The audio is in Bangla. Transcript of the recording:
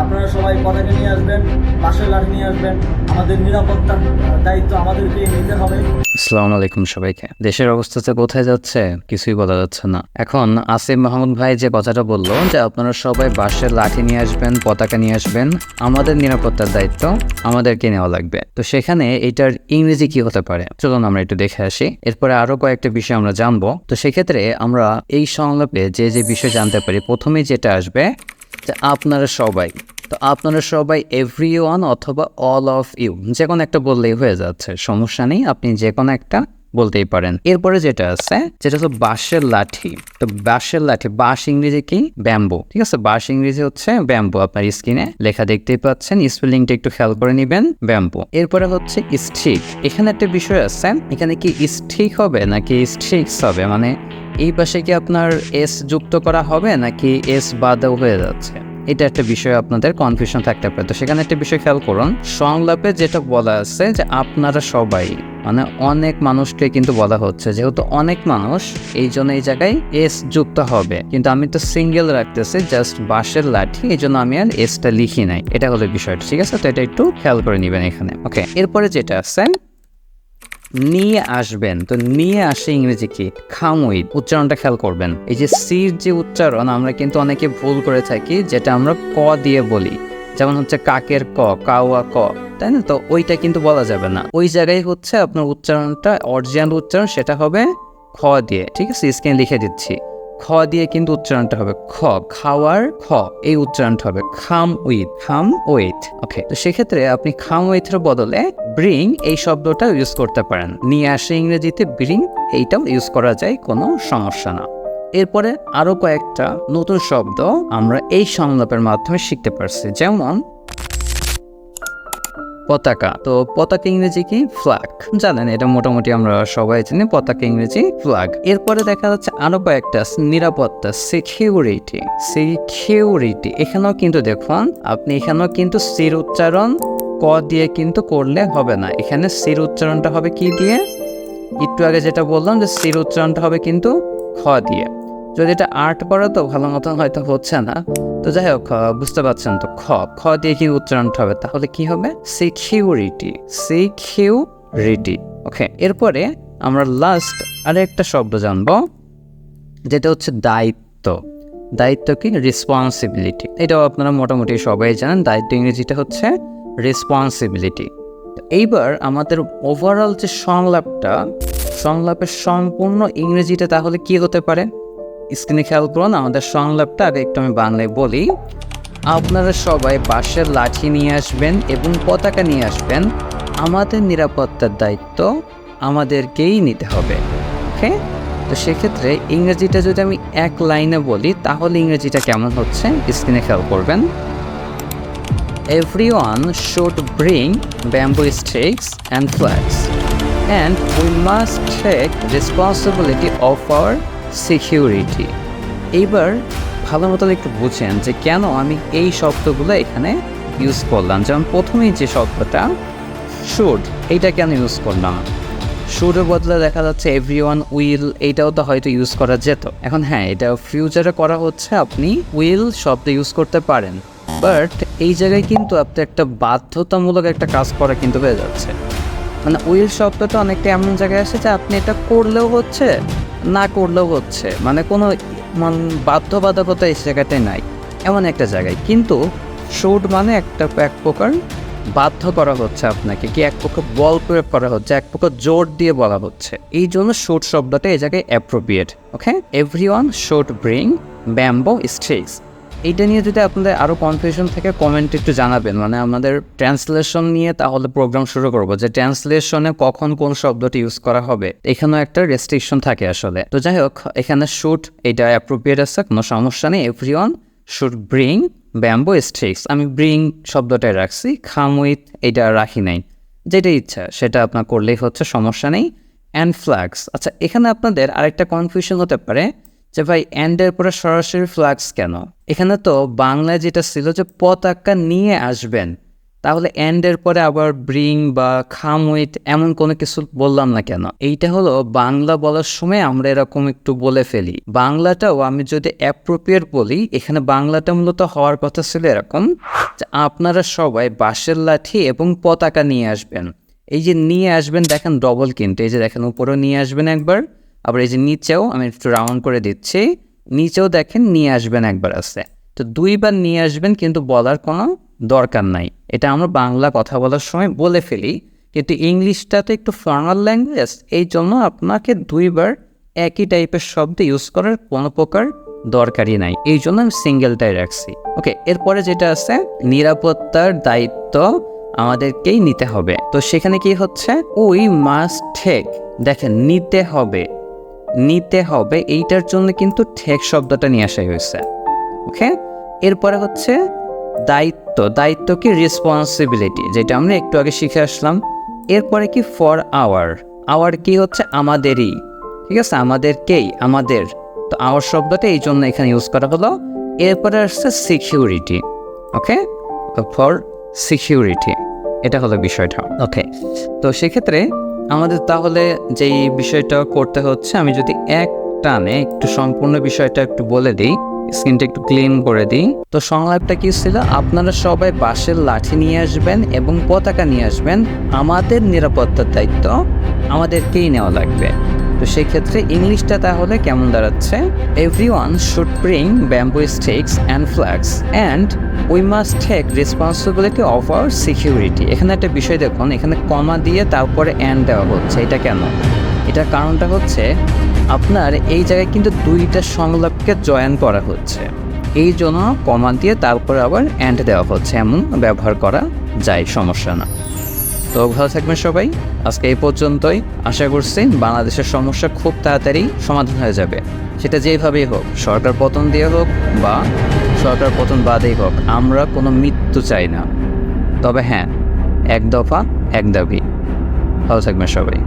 আপনারা সবাই পতাকা নিয়ে আসবেন, বাঁশের লাঠি নিয়ে আসবেন। আমাদের নিরাপত্তার দায়িত্ব আমাদেরকে নিতে হবে। আসসালামু আলাইকুম সবাইকে। দেশের অবস্থাতে কোথায় যাচ্ছে কিছুই বলা যাচ্ছে না। এখন আসিফ মাহমুদ ভাই যে কথাটা বললো যে আপনারা সবাই বাঁশের লাঠি নিয়ে আসবেন, পতাকা নিয়ে আসবেন, আমাদের নিরাপত্তার দায়িত্ব আমাদেরকে নেওয়া লাগবে। তো সেখানে এটার ইংরেজি কি হতে পারে চলুন আমরা একটু দেখে আসি, এরপরে আরো কয়েকটা বিষয় আমরা জানবো। তো সেক্ষেত্রে আমরা এই সংলাপে যে যে বিষয় জানতে পারি, প্রথমেই যেটা আসবে যে আপনারা সবাই। তো আপনারা সবাই এভরিওয়ান অথবা অল অফ ইউ, যে কোনো একটা বললেই হয়ে যাচ্ছে, সমস্যা নেই, আপনি যে কোনো একটা বলতেই পারেন। এরপরে যেটা আছে যেটা হলো বাঁশের লাঠি। তো বাঁশের লাঠি, বাঁশ ইংরেজি কি? ব্যাম্বো। ঠিক আছে, বাঁশ ইংরেজি হচ্ছে ব্যাম্বো। আপনার স্ক্রিনে লেখা দেখতেই পাচ্ছেন, স্পেলিংটা একটু খেয়াল করে নেবেন, ব্যাম্বো। এরপরে হচ্ছে স্টিক। এখানে একটা বিষয় আছে, এখানে কি স্টিক হবে নাকি স্টিক্স হবে, মানে এই পাশে কি আপনার এস যুক্ত করা হবে নাকি এস বাদেও হয়ে যাচ্ছে, এটা একটা বিষয় আপনাদের কনফিউশন থাকতে পারে। তো সেখানে একটা বিষয় খেয়াল করুন, সংলাপে যেটা বলা আছে যে আপনারা সবাই, মানে অনেক মানুষকে কিন্তু বলা হচ্ছে, যেহেতু অনেক মানুষ এই জন্য এই জায়গায় এস যুক্ত হবে, কিন্তু আমি তো সিঙ্গেল রাখতেছি, জাস্ট বাঁশের লাঠি, এই জন্য আমি আর এসটা লিখি নাই। এটা হলো বিষয়টা, ঠিক আছে? তো এটা একটু খেয়াল করে নেবেন এখানে। ওকে, এরপরে যেটা আছে নিয়ে আসবেন। তো নিয়ে আসে ইংরেজি কি? Come with. উচ্চারণটা খেয়াল করবেন, এই যে সির যে উচ্চারণ আমরা কিন্তু অনেকে ভুল করে থাকি, যেটা আমরা ক দিয়ে বলি, যেমন হচ্ছে কাকের ক, কাওয়া ক, তাই না? তো ওইটা কিন্তু বলা যাবে না, ওই জায়গায় হচ্ছে আপনার উচ্চারণটা, অরিজিনাল উচ্চারণ সেটা হবে খ দিয়ে। ঠিক আছে, স্ক্রিনে লিখে দিচ্ছি, খ দিয়ে কিন্তু উচ্চারণটা হবে খ, খাওয়ার খ, এই উচ্চারণটা হবে খাম উইথ, খাম উইথ। ওকে, তো সেক্ষেত্রে আপনি খাম উইথের বদলে ব্রিং এই শব্দটা ইউজ করতে পারেন। নিয়ে আসে ইংরেজিতে ব্রিং, এইটাও ইউজ করা যায়, কোনো সমস্যা না। এরপরে আরো কয়েকটা নতুন শব্দ আমরা এই সংলাপের মাধ্যমে শিখতে পারছি, যেমন পতাকা। তো পতাকা ইংরেজি কি? ফ্ল্যাগ। জানেন, এটা মোটামুটি আমরা সবাই জানি, পতাকা ইংরেজি ফ্ল্যাগ। এরপরে দেখা যাচ্ছে আরো কয়েকটা, নিরাপত্তা, সিকিউরিটি। সিকিউরিটি, এখানেও কিন্তু দেখুন, আপনি এখানেও কিন্তু সির উচ্চারণ ক দিয়ে কিন্তু করলে হবে না, এখানে সির উচ্চারণটা হবে কি দিয়ে? একটু আগে যেটা বললাম যে সির উচ্চারণটা হবে কিন্তু খ দিয়ে। যদি এটা আর্ট পড়া তো ভালো মতন হয়তো হচ্ছে না, তো যাই হোক, বুঝতে পারছেন তো, খ, খ দিয়ে কি উচ্চারণটা হবে, তাহলে কি হবে? Security, security. ওকে, এরপরে আমরা লাস্ট আরেকটা শব্দ জানবো, যেটা হচ্ছে দায়িত্ব। দায়িত্ব কি? রেসপন্সিবিলিটি। এটাও আপনারা মোটামুটি সবাই জানেন, দায়িত্ব ইংরেজিটা হচ্ছে রেসপন্সিবিলিটি। এইবার আমাদের ওভারঅল যে সংলাপটা, সংলাপের সম্পূর্ণ ইংরেজিটা তাহলে কি হতে পারে? স্ক্রিনে খেয়াল করুন, আমাদের সংলাপটা আগে একটু আমি বাংলায় বলি। আপনারা সবাই বাঁশের লাঠি নিয়ে আসবেন এবং পতাকা নিয়ে আসবেন, আমাদের নিরাপত্তার দায়িত্ব আমাদেরকেই নিতে হবে। ওকে, তো সেক্ষেত্রে ইংরেজিটা যদি আমি এক লাইনে বলি, তাহলে ইংরেজিটা কেমন হচ্ছে স্ক্রিনে খেয়াল করবেন। Everyone should bring bamboo sticks and flags, and we must take responsibility of our security. এইবার ভালো মতো একটু বুঝেন যে কেন আমি এই শব্দগুলো এখানে ইউজ করলাম। যেমন প্রথমেই যে শব্দটা শুড, এইটা কেন ইউজ করলাম? শুডের বদলে দেখা যাচ্ছে এভরিওয়ান উইল, এইটাও তো হয়তো ইউজ করা যেত। এখন হ্যাঁ, এটা ফিউচারে করা হচ্ছে, আপনি উইল শব্দ ইউজ করতে পারেন, বাট এই জায়গায় কিন্তু আপনি একটা বাধ্যতামূলক একটা কাজ করা কিন্তু হয়ে যাচ্ছে। মানে উইল শব্দটা অনেকটা এমন জায়গায় আসে যে আপনি এটা করলেও হচ্ছে, না করলেও হচ্ছে, মানে কোনো বাধ্যবাধকতা এই জায়গাটায় নাই, এমন একটা জায়গায়। কিন্তু শুড মানে একটা এক প্রকার বাধ্য করা হচ্ছে আপনাকে, কি এক প্রকার বল প্রয়োগ করা হচ্ছে, এক প্রকার জোর দিয়ে বলা হচ্ছে, এই জন্য শুড শব্দটা এই জায়গায় appropriate. Okay, everyone should bring bamboo sticks. এইটা নিয়ে যদি আপনাদের আরও কনফিউশন থাকে কমেন্ট একটু জানাবেন, মানে আমাদের ট্রান্সলেশন নিয়ে তাহলে প্রোগ্রাম শুরু করবো, যে ট্রান্সলেশনে কখন কোন শব্দটি ইউজ করা হবে, এখানেও একটা রেস্ট্রিকশন থাকে আসলে। তো যাই হোক, এখানে শুড এটা অ্যাপ্রোপ্রিয়েট আছে, কোনো সমস্যা নেই। Everyone should bring bamboo sticks, আমি ব্রিং শব্দটাই রাখছি, খাম উইথ এটা রাখি নাই, যেটা ইচ্ছা সেটা আপনার করলেই হচ্ছে, সমস্যা নেই। অ্যান্ড ফ্ল্যাগস, আচ্ছা এখানে আপনাদের আরেকটা কনফিউশন হতে পারে যে ভাই অ্যান্ডের পরে সরাসরি ফ্ল্যাগস কেন? এখানে তো বাংলায় যেটা ছিল যে পতাকা নিয়ে আসবেন, তাহলে এন্ডের পরে আবার ব্রিং বা কাম উইথ এমন কোনো কিছু বললাম না কেন? এইটা হলো বাংলা বলার সময় আমরা এরকম একটু বলে ফেলি। বাংলাটাও আমি যদি অ্যাপ্রোপ্রিয়েট বলি, এখানে বাংলাটা মূলত হওয়ার কথা ছিল এরকম যে আপনারা সবাই বাঁশের লাঠি এবং পতাকা নিয়ে আসবেন। এই যে নিয়ে আসবেন দেখেন ডবল, কিন্তু এই যে দেখেন উপরেও নিয়ে আসবেন একবার, আবার এই যে নিচেও আমি একটু রাউন্ড করে দিচ্ছি, নিচেও দেখেন নিয়ে আসবেন একবার আছে। তো 2বার নিয়ে আসবেন, কিন্তু বলার কোনো দরকার নাই। এটা আমরা বাংলা কথা বলার সময় বলে ফেলি, কিন্তু ইংলিশটা তো একটু ফর্মাল ল্যাঙ্গুয়েজ, এই জন্য আপনাকে 2বার একই টাইপের শব্দ ইউজ করার কোনো প্রকার দরকারই নাই, এই জন্য আমি সিঙ্গেলটাই রাখছি। ওকে, এরপরে যেটা আছে নিরাপত্তার দায়িত্ব আমাদেরকেই নিতে হবে। তো সেখানে কি হচ্ছে, উই মাস্ট টেক, দেখেন নিতে হবে, নিতে হবে, এইটার জন্য কিন্তু ঠেক শব্দটা নিয়ে আসা হয়েছে। ওকে, এরপরে হচ্ছে দায়িত্ব, দায়িত্ব কি রেসপন্সিবিলিটি, যেটা আমরা একটু আগে শিখে আসলাম। এরপরে কি ফর আওয়ার, আওয়ার কি হচ্ছে আমাদেরই, ঠিক আছে, আমাদেরকেই, আমাদের। তো আওয়ার শব্দটা এই জন্য এখানে ইউজ করা হলো। এরপরে আসছে সিকিউরিটি, ওকে, ফর সিকিউরিটি, এটা হলো বিষয়টা। ওকে, তো সেক্ষেত্রে আমাদের তাহলে যেই বিষয়টা করতে হচ্ছে, আমি যদি এক টানে একটু সম্পূর্ণ বিষয়টা একটু বলে দিই, স্ক্রিনটা একটু ক্লিন করে দিই। তো সংলাপটা কি ছিল, আপনারা সবাই বাঁশের লাঠি নিয়ে আসবেন এবং পতাকা নিয়ে আসবেন, আমাদের নিরাপত্তার দায়িত্ব আমাদেরকেই নেওয়া লাগবে। তো সেই ক্ষেত্রে ইংলিশটা তাহলে কেমন দাঁড়াচ্ছে, everyone should bring bamboo sticks and flags and we must take responsibility of our security. এখানে একটা বিষয় দেখুন, এখানে কমা দিয়ে তারপরে অ্যান্ড দেওয়া হচ্ছে, এটা কেন? এটার কারণটা হচ্ছে আপনার এই জায়গায় কিন্তু 2টা সংলাপকে জয়েন করা হচ্ছে, এই জন্য কমা দিয়ে তারপরে আবার অ্যান্ড দেওয়া হচ্ছে, এমন ব্যবহার করা যায়, সমস্যা না। তো ভালো থাকবেন সবাই, আজকে এই পর্যন্তই। আশা করছি বাংলাদেশের সমস্যা খুব তাড়াতাড়ি সমাধান হয়ে যাবে, সেটা যেভাবেই হোক, সরকার পতন দিয়ে হোক বা সরকার পতন বাদেই হোক, আমরা কোনো মৃত্যু চাই না। তবে হ্যাঁ, এক দফা এক দাবি। ভালো থাকবেন সবাই।